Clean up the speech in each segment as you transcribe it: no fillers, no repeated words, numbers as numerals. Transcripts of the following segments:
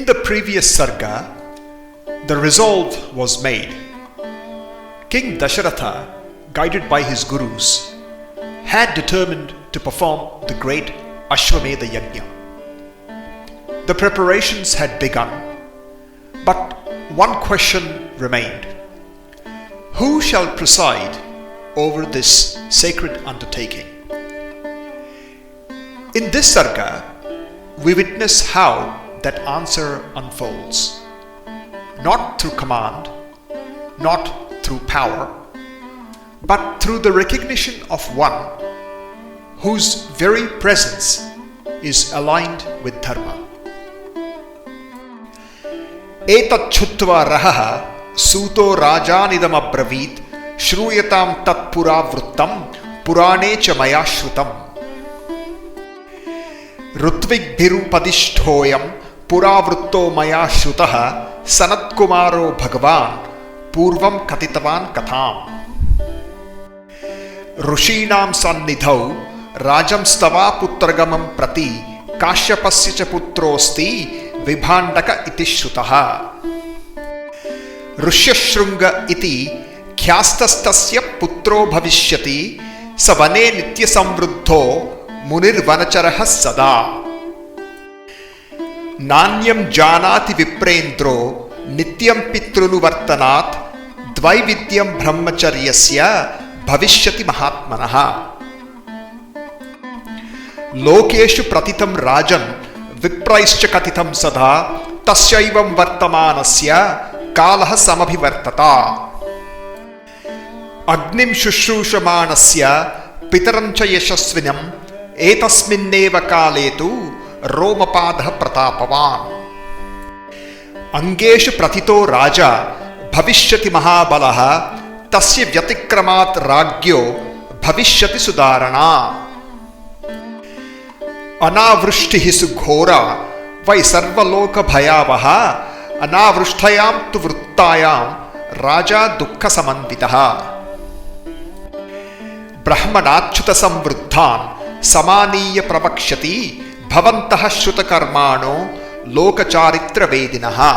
In the previous Sarga, the resolve was made. King Daśaratha, guided by his gurus, had determined to perform the great Ashwamedha Yajna. The preparations had begun, but one question remained. Who shall preside over this sacred undertaking? In this Sarga, we witness how that answer unfolds. Not through command, not through power, but through the recognition of one whose very presence is aligned with Dharma. Etat chutva rahaha suto rajanidam abravit shruyatam tat pura vruttam purane cha maya shrutam. Rutvigbirupadishtoyam puravritto maya shrutaha Sanat Kumaro Bhagavan purvam katitavan katham. Ṛśyaśṛṅgam sannidhau rajam stava putragamam prati kashyapasya cha putrosti vibhandaka iti shrutaha. Ṛśyaśṛṅga iti khyastastasya putro bhavishyati savane nitya samvruddho munir vanacharaha sada. Nanyam janati viprendro nityam pitrunu vartanat dvaividyam brahmacharyasya bhavishyati mahatmanaha. Lokeshu pratitam rajan vipraischa katitam sada tasyaivam vartamanasya kalaha samabhivartata. Agnim shushrushamanasya pitarancha yashasvinam etasminneva kaletu Romapadha pratapavan. Angeshu pratito raja bhavishyati mahabalaha tasya vyatikramat ragyo bhavishyati sudarana. Anavrushtihi sughora vai sarvaloka bhayavaha anavrushthayam tu vruttayam raja dukkha samanditaha. Brahmanachyuta samvruddhan samaniya pravakshati bhavantaha shrutakarmano lokacharitra vedinaha.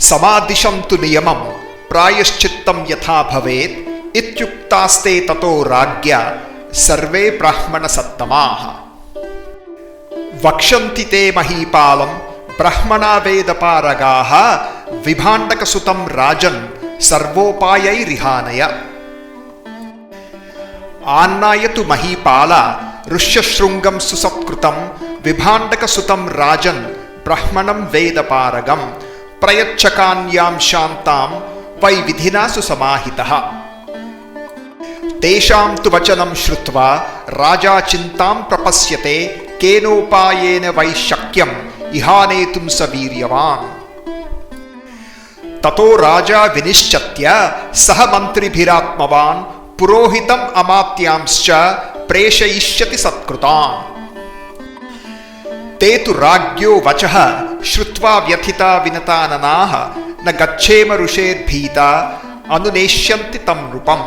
Samadishantu niyamam prayaschittam yatha bhavet ityuktaste tato ragya sarve brahmana sattamaha. Vakshanti te mahipalam brahmana vedaparagaha vibhandaka sutam rajan sarvopayai rihanaya. Annayatu mahipala Ṛśyaśṛṅgam susatkrutam vibhandaka sutam rajan brahmanam vedaparagam prayachakanyam shantam vai vidhina susamahitaha. Tesham tu vachanam shrutva raja chintam prapasyate kenopayena vai shakyam ihanetum saviryavan. Tato raja vinishchatya saha mantribhiratmavan purohitam amatyamscha preshayishyati satkrutan. Te tu ragyo vachaha shrutva vyathita vinatananaha na gacchema rushed bhita anuneshyanti tam rupam.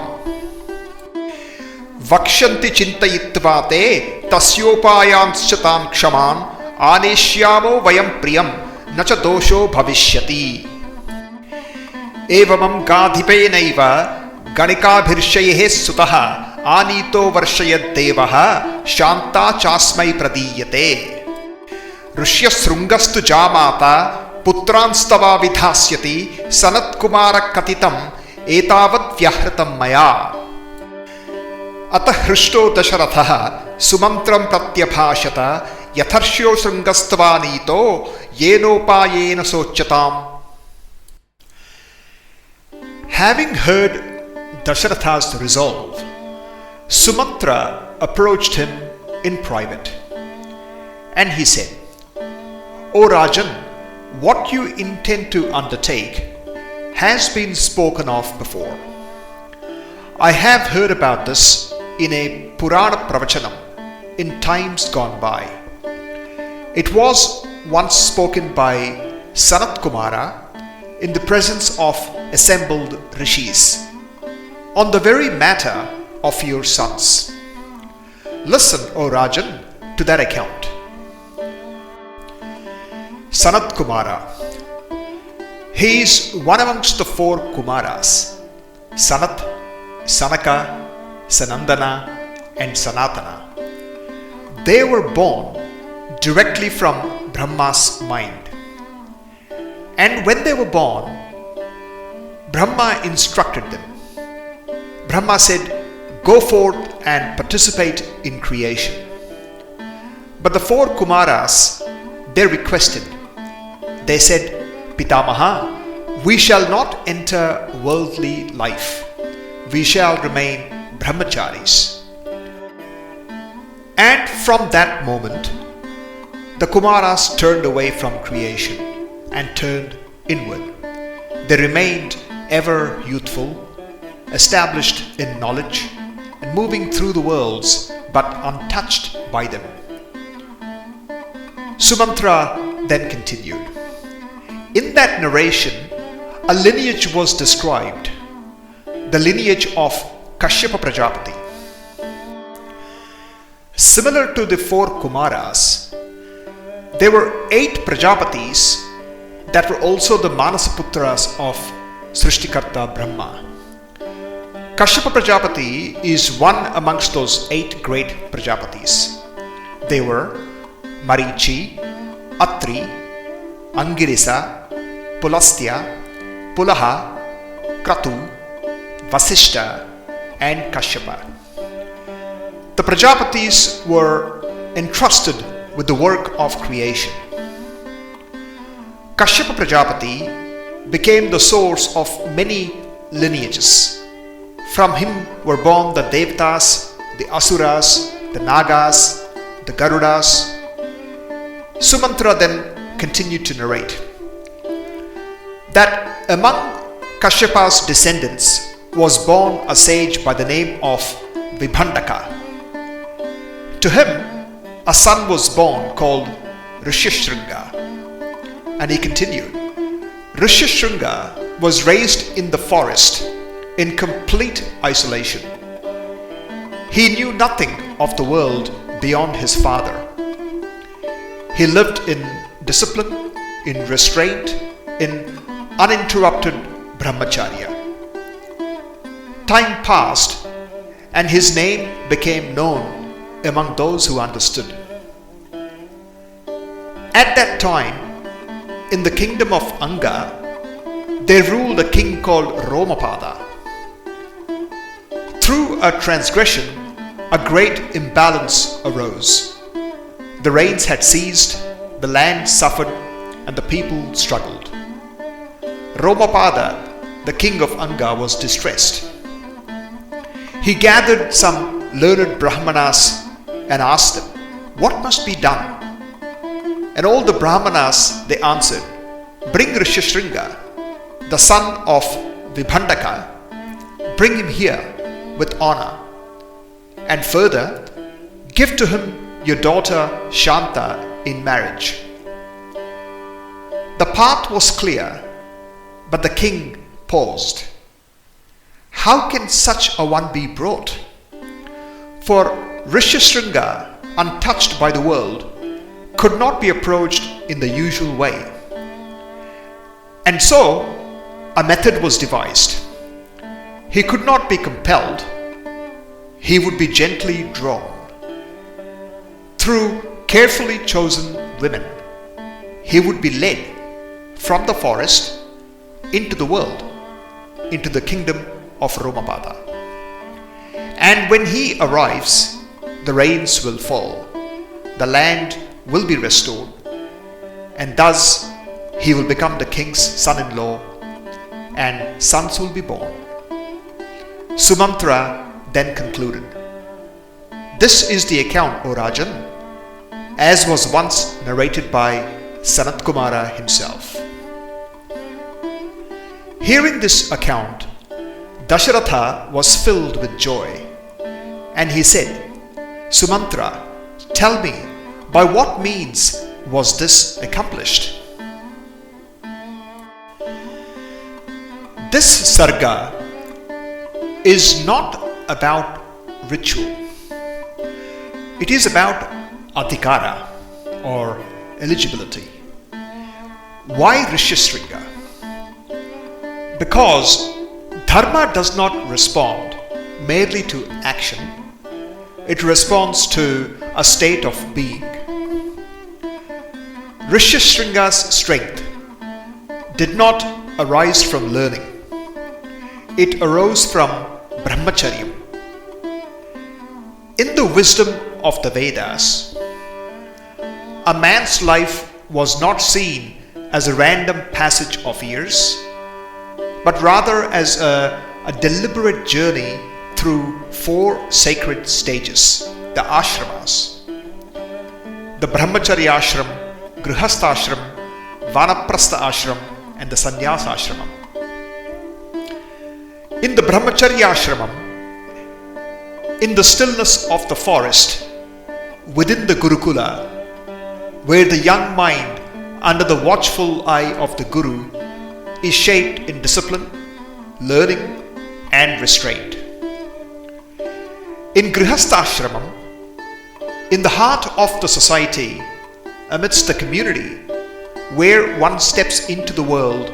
Vakshanti chintayitva te tasyopayanscha tam kshaman aneshyamo vayam priyam nacha dosho bhavishyati. Evamam gadhipenaiva ganikabhirshayehe sutaha Anito varshayad devaha shanta chasmai pradiyate. Ṛśyaśṛṅgastu jamata putranstava vidhasyati Sanat Kumara katitam etavad vyahratam maya. Atah hrushto Daśaratha Sumantram pratyabhashata yatharśyaśṛṅgastavanito yenopayena sochatam. Having heard Daśaratha's resolve, Sumantra approached him in private, and he said, O Rajan, what you intend to undertake has been spoken of before. I have heard about this in a Purana Pravachanam in times gone by. It was once spoken by Sanat Kumara in the presence of assembled rishis on the very matter of your sons. Listen, O Rajan, to that account. Sanat Kumara. He is one amongst the four Kumaras, Sanat, Sanaka, Sanandana and Sanatana. They were born directly from Brahma's mind. And when they were born, Brahma instructed them. Brahma said, "Go forth and participate in creation." But the four Kumaras, they requested. They said, "Pitamaha, we shall not enter worldly life. We shall remain brahmacharis." And from that moment, the Kumaras turned away from creation and turned inward. They remained ever youthful, established in knowledge, and moving through the worlds, but untouched by them. Sumantra then continued. In that narration, a lineage was described, the lineage of Kashyapa Prajapati. Similar to the four Kumaras, there were 8 Prajapatis that were also the Manasaputras of Srishtikarta Brahma. Kashyapa Prajapati is one amongst those 8 great Prajapatis. They were Marichi, Atri, Aṅga-deśa, Pulastya, Pulaha, Kratu, Vasishta and Kashyapa. The Prajapatis were entrusted with the work of creation. Kashyapa Prajapati became the source of many lineages. From him were born the Devatas, the Asuras, the Nagas, the Garudas. Sumantra then continued to narrate that among Kashyapa's descendants was born a sage by the name of Vibhandaka. To him, a son was born called Ṛśyaśṛṅga. And he continued, Ṛśyaśṛṅga was raised in the forest in complete isolation. He knew nothing of the world beyond his father. He lived in discipline, in restraint, in uninterrupted brahmacharya. Time passed and his name became known among those who understood. At that time, in the kingdom of Aṅga, there ruled a king called Romapada. Through a transgression, a great imbalance arose. The rains had ceased, the land suffered, and the people struggled. Romapada, the king of Aṅga, was distressed. He gathered some learned Brahmanas and asked them, "What must be done?" And all the Brahmanas, they answered, "Bring Ṛśyaśṛṅga, the son of Vibhandaka, bring him here with honor. And further, give to him your daughter Shanta in marriage." The path was clear, but the king paused. How can such a one be brought? For Ṛśyaśṛṅga, untouched by the world, could not be approached in the usual way. And so, a method was devised. He could not be compelled. He would be gently drawn. Through carefully chosen women, he would be led from the forest into the world, into the kingdom of Romapada. And when he arrives, the rains will fall, the land will be restored, and thus he will become the king's son-in-law, and sons will be born. Sumantra then concluded, "This is the account, O Rajan, as was once narrated by Sanat Kumara himself." Hearing this account, Daśaratha was filled with joy, and he said, "Sumantra, tell me, by what means was this accomplished?" This Sarga is not about ritual. It is about adhikara or eligibility. Why Ṛśyaśṛṅga? Because Dharma does not respond merely to action, it responds to a state of being. Ṛśyaśṛṅga's strength did not arise from learning, it arose from brahmacharyam. In the wisdom of the Vedas, a man's life was not seen as a random passage of years, but rather as a deliberate journey through 4 sacred stages, the ashramas: the brahmacharya ashram, grihastha ashram, vanaprastha ashram, and the sannyasa ashramam. In the brahmacharya ashramam, in the stillness of the forest, within the gurukula, where the young mind under the watchful eye of the guru is shaped in discipline, learning, and restraint. In grihastha ashramam, in the heart of the society, amidst the community, where one steps into the world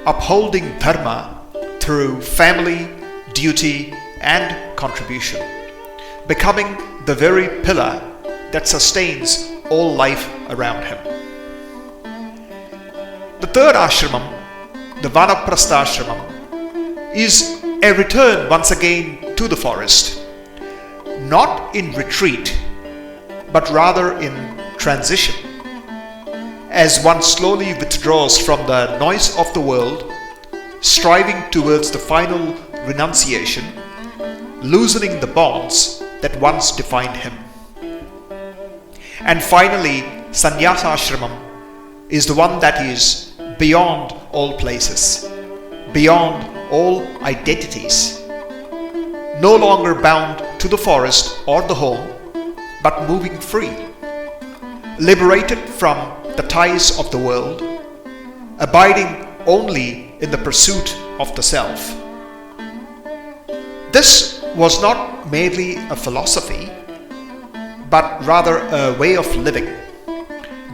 upholding dharma through family, duty, and contribution, becoming the very pillar that sustains all life around him. The third ashramam, the vanaprastha ashramam, is a return once again to the forest, not in retreat, but rather in transition, as one slowly withdraws from the noise of the world, striving towards the final renunciation, loosening the bonds that once defined him. And finally, sannyasa ashramam is the one that is beyond all places, beyond all identities, no longer bound to the forest or the home, but moving free, liberated from the ties of the world, abiding only in the pursuit of the self. This was not merely a philosophy, but rather a way of living,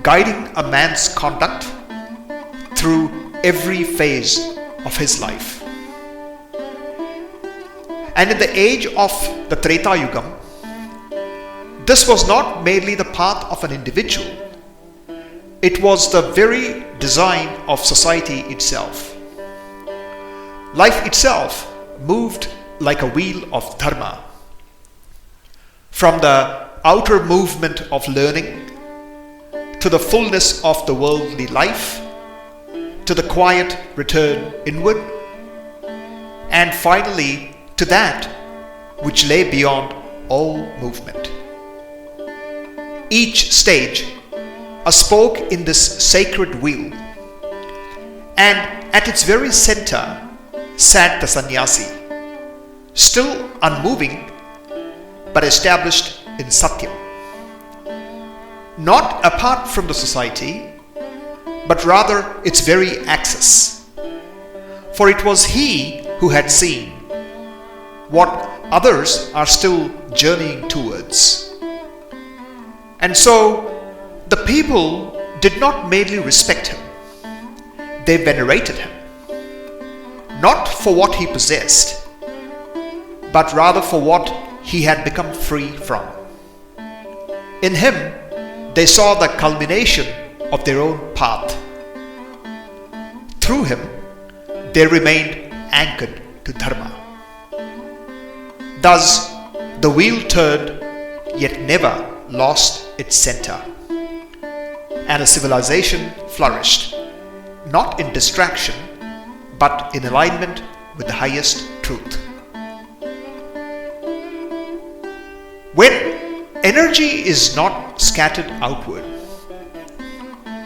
guiding a man's conduct through every phase of his life. And in the age of the Treta Yugam, this was not merely the path of an individual, it was the very design of society itself. Life itself moved like a wheel of dharma, from the outer movement of learning to the fullness of the worldly life, to the quiet return inward, and finally to that which lay beyond all movement. Each stage a spoke in this sacred wheel, and at its very center sat the sannyasi, still unmoving but established in Satyam, not apart from the society, but rather its very axis. For it was he who had seen what others are still journeying towards. And so the people did not merely respect him, they venerated him, not for what he possessed, but rather for what he had become free from. In him, they saw the culmination of their own path. Through him, they remained anchored to Dharma. Thus, the wheel turned, yet never lost its center, and a civilization flourished, not in distraction, but in alignment with the highest truth. When energy is not scattered outward,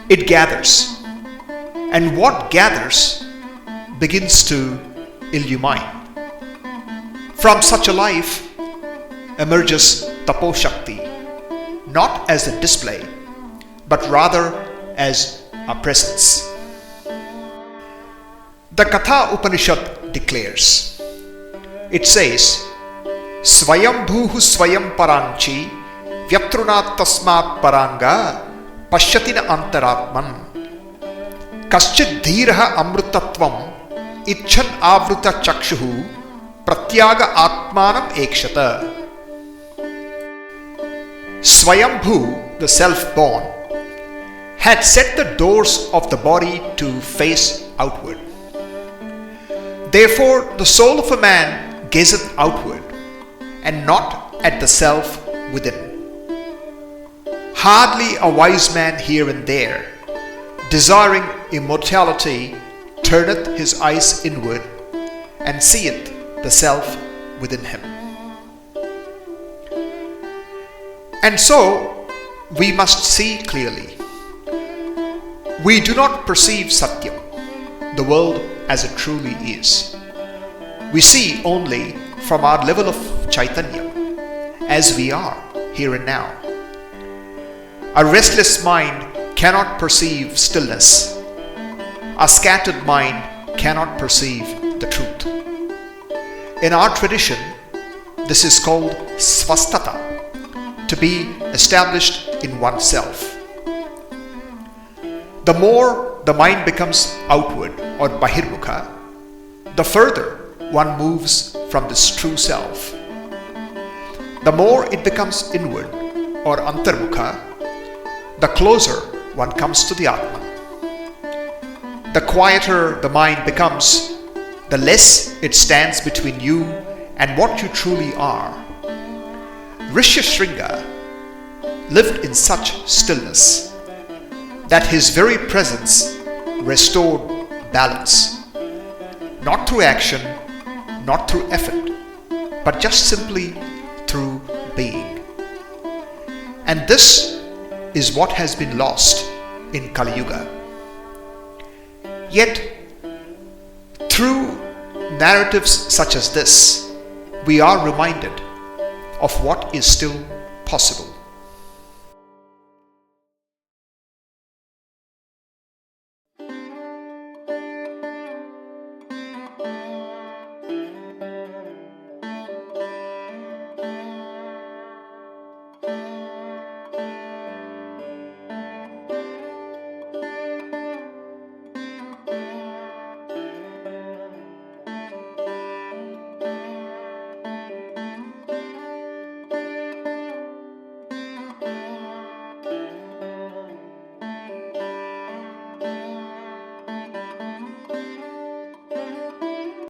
it gathers, and what gathers begins to illumine. From such a life emerges tapo-shakti, not as a display, but rather as a presence. The Katha Upanishad declares, it says, Swayam bhuhu swayam paranchi Vyatrunat tasmat paranga Pashyatina antaratman. Kaschid dhiraha amrutatvam icchan avruta chakshuhu pratyaga atmanam ekshata. Swayambhu, the self-born, had set the doors of the body to face outward. Therefore, the soul of a man gazeth outward, and not at the self within. Hardly a wise man here and there, desiring immortality, turneth his eyes inward, and seeth the self within him. And so, we must see clearly. We do not perceive Satyam, the world as it truly is. We see only from our level of Chaitanya, as we are here and now. A restless mind cannot perceive stillness. A scattered mind cannot perceive the truth. In our tradition, this is called svastata, to be established in oneself. The more the mind becomes outward or bahirmukha, the further one moves from this true self. The more it becomes inward or antarmukha, the closer one comes to the Atman. The quieter the mind becomes, the less it stands between you and what you truly are. Ṛśyaśṛṅga lived in such stillness that his very presence restored balance, not through action, not through effort, but just simply through being. And this is what has been lost in Kali Yuga. Yet, through narratives such as this, we are reminded of what is still possible.